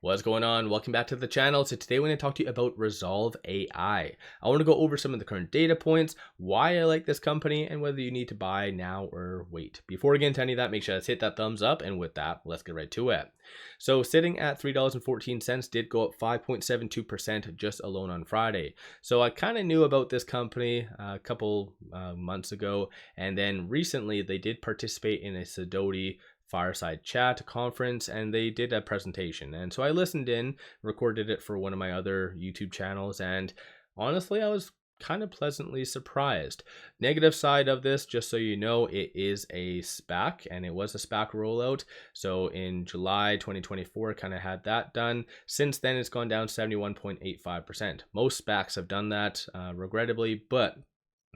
What's going on? Welcome back to the channel. So today we're going to talk to you about Rezolve AI. I want to go over some of the current data points, why I like this company, and whether you need to buy now or wait. Before we get into any of that, make sure to hit that thumbs up. And with that, let's get right to it. So sitting at $3.14 did go up 5.72% just alone on Friday. So I kind of knew about this company a couple months ago. And then recently they did participate in a 𝗖𝗢𝗡𝗘𝗖𝗧 fireside chat conference, and they did a presentation, and so I listened in, recorded it for one of my other YouTube channels, and honestly I was kind of pleasantly surprised. Negative side of this, just so you know, it is a SPAC, and it was a SPAC rollout. So in July 2024 kind of had that done. Since then it's gone down 71.85%. Most SPACs have done that, regrettably, but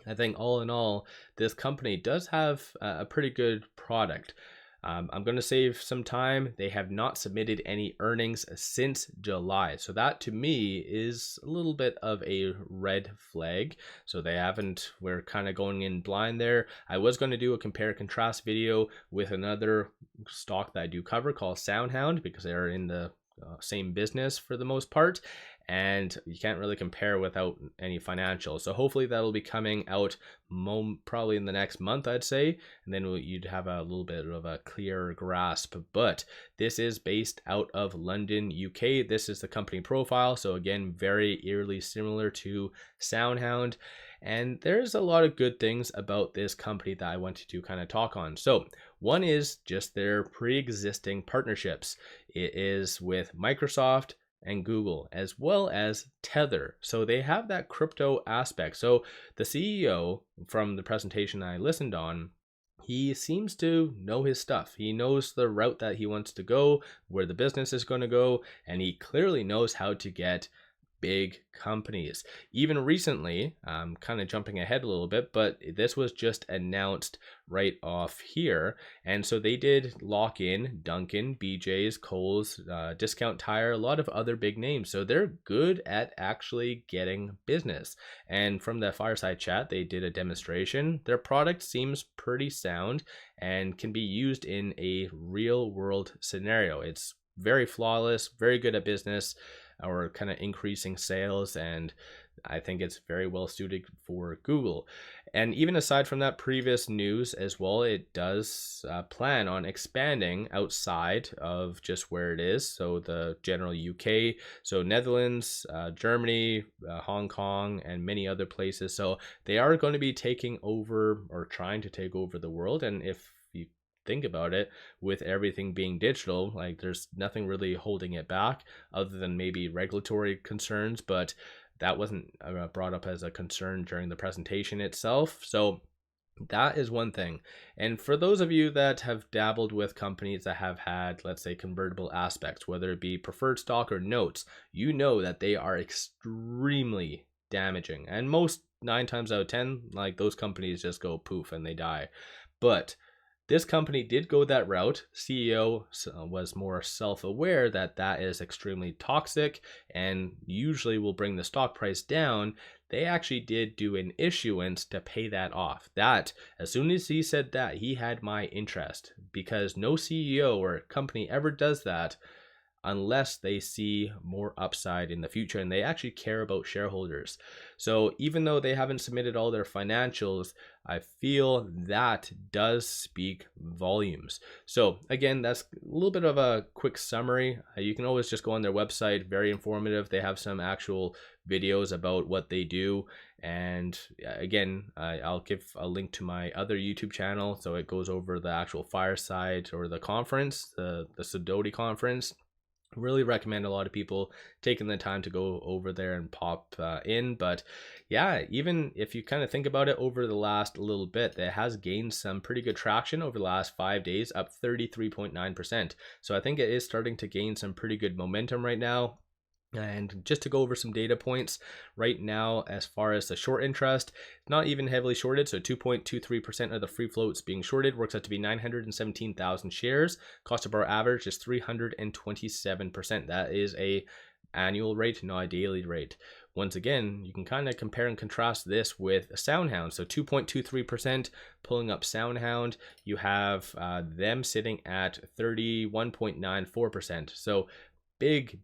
I think all in all this company does have a pretty good product. I'm going to save some time. They have not submitted any earnings since July. So that to me is a little bit of a red flag. So they haven't, we're kind of going in blind there. I was going to do a compare contrast video with another stock that I do cover called SoundHound, because they're in the same business for the most part, and you can't really compare without any financials. So hopefully that'll be coming out probably in the next month, I'd say, and then you'd have a little bit of a clearer grasp. But this is based out of London, UK. This is the company profile, so again, very eerily similar to SoundHound. And there's a lot of good things about this company that I wanted to kind of talk on. So one is just their pre-existing partnerships. It is with Microsoft and Google, as well as Tether. So they have that crypto aspect. So the CEO from the presentation I listened on, he seems to know his stuff. He knows the route that he wants to go, where the business is going to go, and he clearly knows how to get big companies. Even recently, I'm kind of jumping ahead a little bit, but this was just announced right off here. And so they did lock in Dunkin', BJ's, Kohl's, Discount Tire, a lot of other big names. So they're good at actually getting business. And from the fireside chat, they did a demonstration. Their product seems pretty sound and can be used in a real world scenario. It's very flawless, very good at business, or kind of increasing sales, and I think it's very well suited for Google. And even aside from that previous news as well, it does plan on expanding outside of just where it is, so the general UK, so Netherlands, Germany, Hong Kong, and many other places. So they are going to be taking over, or trying to take over, the world. And if you think about it, with everything being digital, like there's nothing really holding it back other than maybe regulatory concerns, but that wasn't brought up as a concern during the presentation itself. So that is one thing. And for those of you that have dabbled with companies that have had, let's say, convertible aspects, whether it be preferred stock or notes, you know that they are extremely damaging, and most 9 times out of 10, like, those companies just go poof and they die. But this company did go that route. CEO was more self-aware that that is extremely toxic and usually will bring the stock price down. They actually did do an issuance to pay that off. That, as soon as he said that, he had my interest, because no CEO or company ever does that unless they see more upside in the future and they actually care about shareholders. So even though they haven't submitted all their financials, I feel that does speak volumes. So again, that's a little bit of a quick summary. You can always just go on their website, very informative. They have some actual videos about what they do. And again, I'll give a link to my other YouTube channel, so it goes over the actual fireside or the conference, the 𝗖𝗢𝗡𝗘𝗖𝗧 conference. Really recommend a lot of people taking the time to go over there and pop in. But yeah, even if you kind of think about it, over the last little bit, that has gained some pretty good traction over the last 5 days, up 33.9%. So I think it is starting to gain some pretty good momentum right now. And just to go over some data points right now, as far as the short interest, not even heavily shorted, so 2.23% of the free floats being shorted, works out to be 917,000 shares. Cost of our average is 327%. That is a annual rate, not a daily rate. Once again, you can kind of compare and contrast this with SoundHound. So 2.23%, pulling up SoundHound, you have them sitting at 31.94%. So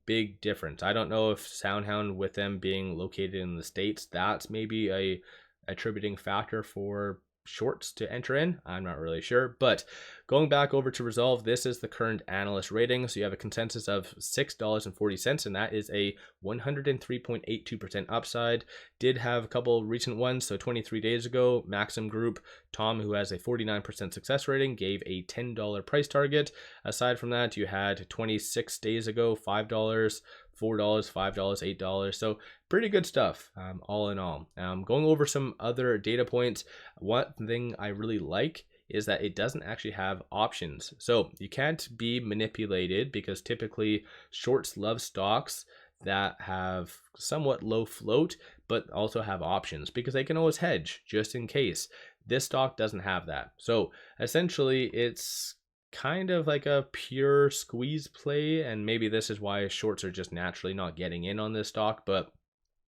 big difference. I don't know if SoundHound, with them being located in the States, that's maybe a attributing factor for shorts to enter in. I'm not really sure, but going back over to Rezolve, this is the current analyst rating. So you have a consensus of $6.40, and that is a 103.82% upside. Did have a couple recent ones. So 23 days ago, Maxim Group, Tom, who has a 49% success rating, gave a $10 price target. Aside from that, you had 26 days ago, $5, $4, $5, $8. So pretty good stuff, all in all. Going over some other data points, one thing I really like is that it doesn't actually have options. So you can't be manipulated, because typically shorts love stocks that have somewhat low float, but also have options, because they can always hedge just in case. This stock doesn't have that. So essentially it's kind of like a pure squeeze play, and maybe this is why shorts are just naturally not getting in on this stock. But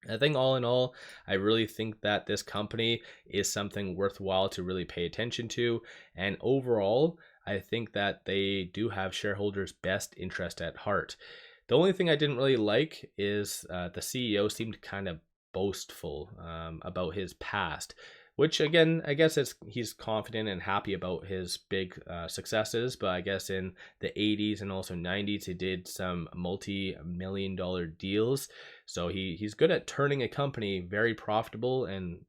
I think all in all, I really think that this company is something worthwhile to really pay attention to. And overall, I think that they do have shareholders' best interest at heart. The only thing I didn't really like is the CEO seemed kind of boastful about his past, which again, I guess he's confident and happy about his big successes. But I guess in the 80s and also 90s, he did some multi-million-dollar deals. So he's good at turning a company very profitable and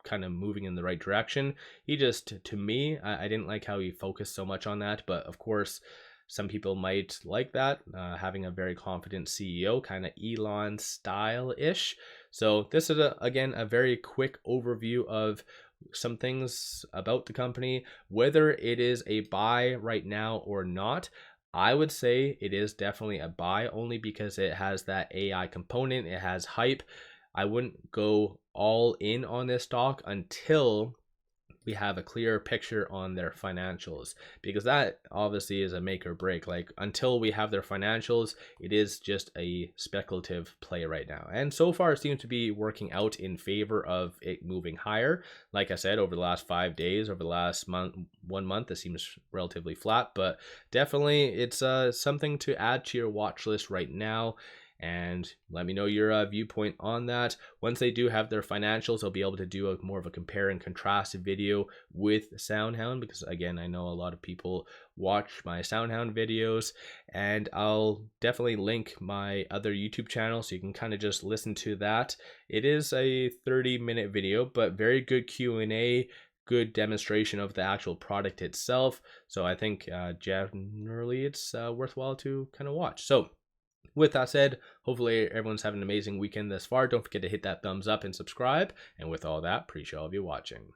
kind of moving in the right direction. He just, to me, I didn't like how he focused so much on that. But of course, some people might like that, having a very confident CEO, kind of Elon style-ish. So this is, again, a very quick overview of some things about the company. Whether it is a buy right now or not, I would say it is definitely a buy, only because it has that AI component. It has hype. I wouldn't go all in on this stock until we have a clear picture on their financials, because that obviously is a make or break. Like, until we have their financials, it is just a speculative play right now. And so far it seems to be working out in favor of it moving higher. Like I said, over the last 5 days, over the last month, 1 month, it seems relatively flat, but definitely it's something to add to your watch list right now. And let me know your viewpoint on that. Once they do have their financials, I'll be able to do more of a compare and contrast video with SoundHound, because again, I know a lot of people watch my SoundHound videos, and I'll definitely link my other YouTube channel so you can kind of just listen to that. It is a 30-minute video, but very good Q&A, good demonstration of the actual product itself. So I think generally it's worthwhile to kind of watch. So with that said, hopefully everyone's having an amazing weekend thus far. Don't forget to hit that thumbs up and subscribe. And with all that, appreciate all of you watching.